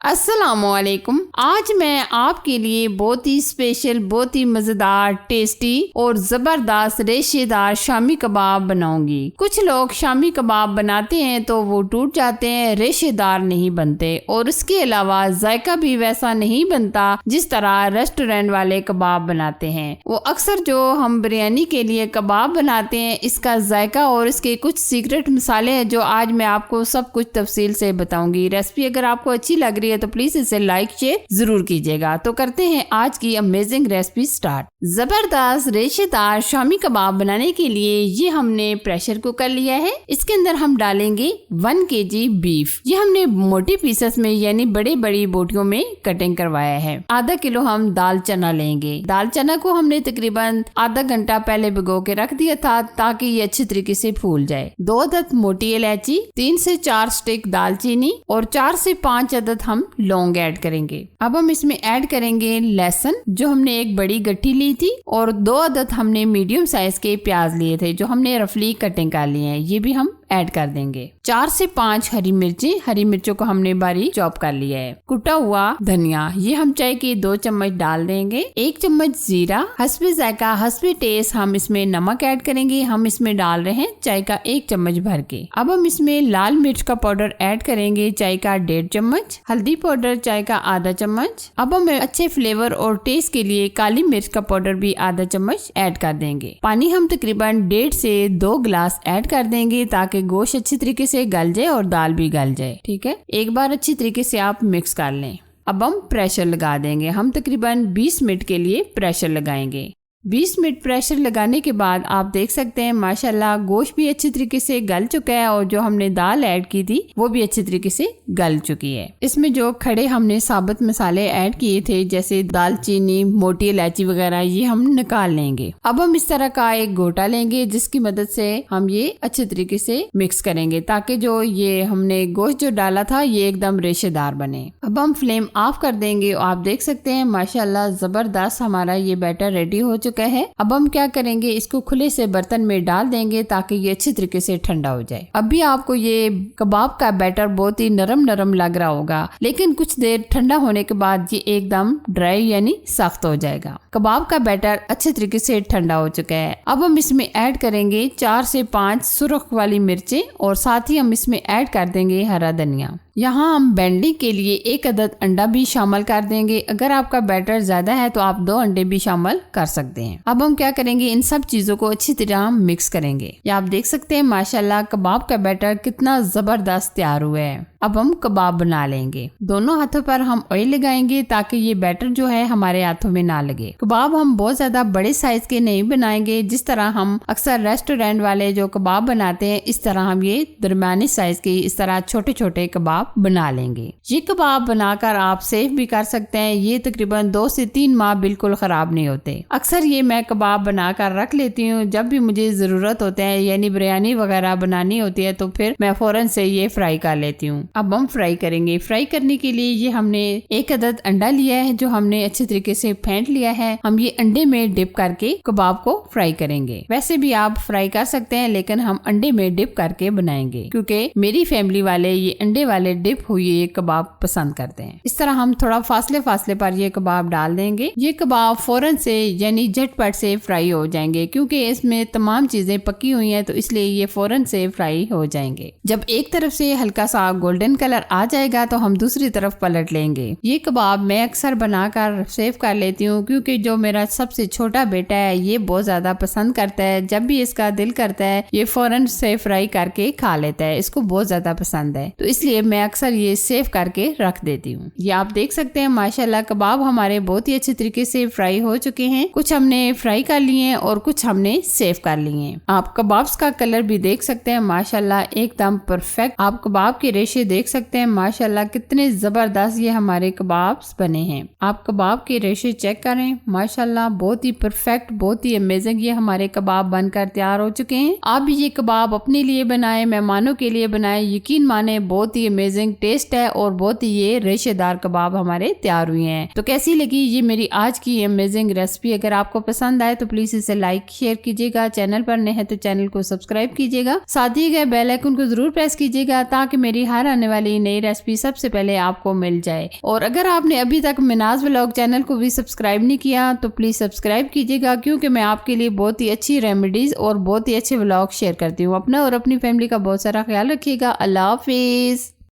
अस्सलामुअलैकुम। आज मैं आपके लिए बहुत ही स्पेशल, बहुत ही मजेदार, टेस्टी और जबरदस्त रेशेदार शामी कबाब बनाऊंगी। कुछ लोग शामी कबाब बनाते हैं तो वो टूट जाते हैं, रेशेदार नहीं बनते और इसके अलावा जायका भी वैसा नहीं बनता जिस तरह रेस्टोरेंट वाले कबाब बनाते हैं। वो अक्सर जो हम बिरयानी के लिए कबाब बनाते हैं, इसका जायका और इसके कुछ सीक्रेट मसाले हैं जो आज मैं आपको सब कुछ तफसील से बताऊंगी। रेसिपी अगर आपको अच्छी लग रही है तो प्लीज इसे लाइक शेयर जरूर कीजिएगा। तो करते हैं आज की अमेजिंग रेसिपी स्टार्ट। जबरदस्त रेशेदार शामी कबाब बनाने के लिए ये हमने प्रेशर कुकर लिया है। इसके अंदर हम डालेंगे 1 kg बीफ। ये हमने मोटे पीसेस में यानी बड़ी बड़ी बोटियों में कटिंग करवाया है। आधा किलो हम दाल चना लेंगे। दाल चना को हमने तकरीबन आधा घंटा पहले भिगो के रख दिया था ताकि ये अच्छी तरीके से फूल जाए। 2 अदद मोटी इलायची, 3 से 4 स्टिक दालचीनी और 4 से 5 अदद हम लौंग ऐड करेंगे। अब हम इसमें ऐड करेंगे लहसुन जो हमने एक बड़ी गट्ठी ली थी और 2 अदद हमने मीडियम साइज के प्याज लिए थे जो हमने रफली कटिंग कर लिए हैं। ये भी हम ऐड कर देंगे। 4 से 5 हरी मिर्चों को हमने बारीक चॉप कर लिया है। कुटा हुआ धनिया, ये हम चाय के 2 चम्मच डाल देंगे। 1 चम्मच जीरा, हस्बे जायका हस्बे टेस्ट हम इसमें नमक ऐड करेंगे। हम इसमें डाल रहे हैं चाय का 1 चम्मच भर के। अब हम इसमें लाल मिर्च का पाउडर ऐड करेंगे, चाय का 1.5 चम्मच, हल्दी पाउडर चाय का आधा चम्मच। अब हम अच्छे फ्लेवर और टेस्ट के लिए काली मिर्च का पाउडर भी आधा चम्मच ऐड कर देंगे। पानी हम तकरीबन 1.5 से 2 गिलास ऐड कर देंगे ताकि गोश्त अच्छी तरीके से गल जाए और दाल भी गल जाए। ठीक है, एक बार अच्छी तरीके से आप मिक्स कर लें। अब हम प्रेशर लगा देंगे। हम तकरीबन 20 मिनट के लिए प्रेशर लगाएंगे। 20 मिनट प्रेशर लगाने के बाद आप देख सकते हैं माशाल्लाह गोश्त भी अच्छी तरीके से गल चुका है और जो हमने दाल ऐड की थी वो भी अच्छी तरीके से गल चुकी है। इसमें जो खड़े हमने साबुत मसाले ऐड किए थे जैसे दालचीनी, मोटी इलायची वगैरह, ये हम निकाल लेंगे। अब हम इस तरह का एक गोटा लेंगे जिसकी मदद से हम ये अच्छे तरीके से मिक्स करेंगे ताकि जो ये हमने गोश्त जो डाला था ये एकदम रेशेदार बने। अब हम फ्लेम ऑफ कर देंगे। आप देख सकते हैं माशाल्लाह जबरदस्त हमारा ये बैटर रेडी हो चुका है। अब हम क्या करेंगे, इसको खुले से बर्तन में डाल देंगे ताकि ये अच्छी तरीके से ठंडा हो जाए। अभी आपको ये कबाब का बैटर बहुत ही नरम नरम लग रहा होगा, लेकिन कुछ देर ठंडा होने के बाद ये एकदम ड्राई यानी सख्त हो जाएगा। कबाब का बैटर अच्छे तरीके से ठंडा हो चुका है। अब हम इसमें ऐड करेंगे 4 से 5 सुर्ख वाली मिर्चें और साथ ही हम इसमें ऐड कर देंगे हरा धनिया। यहाँ हम बैंडिंग के लिए 1 अदद अंडा भी शामिल कर देंगे। अगर आपका बैटर ज्यादा है तो आप 2 अंडे भी शामिल कर सकते हैं। अब हम क्या करेंगे, इन सब चीजों को अच्छी तरह मिक्स करेंगे। या आप देख सकते हैं माशाल्लाह कबाब का बैटर कितना जबरदस्त तैयार हुआ है। अब हम कबाब बना लेंगे। दोनों हाथों पर हम ऑयल लगाएंगे ताकि ये बैटर जो है हमारे हाथों में ना लगे। कबाब हम बहुत ज्यादा बड़े साइज के नहीं बनाएंगे, जिस तरह हम अक्सर रेस्टोरेंट वाले जो कबाब बनाते हैं इस तरह हम ये दरमियानी साइज के इस तरह छोटे छोटे कबाब बना लेंगे। ये कबाब बनाकर आप सेव भी कर सकते हैं। ये तकरीबन 2 से 3 माह बिल्कुल खराब नहीं होते। अक्सर ये मैं कबाब बनाकर रख लेती हूँ, जब भी मुझे जरूरत होते हैं यानी बिरयानी वगैरह बनानी होती है तो फिर मैं फौरन से ये फ्राई कर लेती हूँ। अब हम फ्राई करेंगे। फ्राई करने के लिए ये हमने 1 अदद अंडा लिया है जो हमने अच्छे तरीके से फेंट लिया है। हम ये अंडे में डिप करके कबाब को फ्राई करेंगे। वैसे भी आप फ्राई कर सकते हैं लेकिन हम अंडे में डिप करके बनाएंगे क्योंकि मेरी फैमिली वाले ये अंडे वाले डिप हुए कबाब पसंद करते हैं। इस तरह हम थोड़ा फासले फासले पर ये कबाब डाल देंगे। ये कबाब फौरन से यानी झटपट से फ्राई हो जाएंगे क्योंकि इसमें तमाम चीजें पकी हुई हैं तो इसलिए ये फौरन से फ्राई हो जाएंगे। जब एक तरफ से हल्का सा गोल्डन कलर आ जाएगा तो हम दूसरी तरफ पलट लेंगे। ये कबाब मैं अक्सर बनाकर सेव कर लेती हूँ क्योंकि जो मेरा सबसे छोटा बेटा है ये बहुत ज्यादा पसंद करता है। जब भी इसका दिल करता है ये फौरन से फ्राई करके खा लेता है, इसको बहुत ज्यादा पसंद है तो इसलिए मैं अक्सर ये सेव करके रख देती हूँ। ये आप देख सकते हैं माशाल्लाह कबाब हमारे बहुत ही अच्छे तरीके से फ्राई हो चुके हैं। कुछ हमने फ्राई कर लिए हैं और कुछ हमने सेव कर लिए हैं। आप कबाब्स का कलर भी देख सकते हैं माशाल्लाह एकदम परफेक्ट। आप कबाब के रेशे देख सकते हैं माशाल्लाह कितने जबरदस्त ये हमारे कबाब्स बने हैं। आप कबाब के रेशे चेक करें माशाल्लाह बहुत ही परफेक्ट, बहुत ही अमेजिंग ये हमारे कबाब बनकर तैयार हो चुके हैं। आप भी ये कबाब अपने लिए बनाएं, मेहमानों के लिए बनाएं, यकीन माने बहुत ही अमेजिंग टेस्ट है और बहुत ही ये रेशेदार कबाब हमारे तैयार हुए हैं। तो कैसी लगी ये मेरी आज की अमेजिंग रेसिपी? अगर आपको पसंद आए तो प्लीज इसे लाइक शेयर कीजिएगा। चैनल पर नए हैं तो चैनल को सब्सक्राइब कीजिएगा। साथ ही गए बेल आइकन को जरूर प्रेस कीजिएगा ताकि मेरी हर आने वाली नई रेसिपी सबसे पहले आपको मिल जाए। और अगर आपने अभी तक मिनाज व्लॉग चैनल को भी सब्सक्राइब नहीं किया तो प्लीज सब्सक्राइब कीजिएगा, क्योंकि मैं आपके लिए बहुत ही अच्छी रेमेडीज और बहुत ही अच्छे व्लॉग शेयर करती हूँ। अपना और अपनी फैमिली का बहुत सारा ख्याल रखिएगा। अल्लाह हाफिज।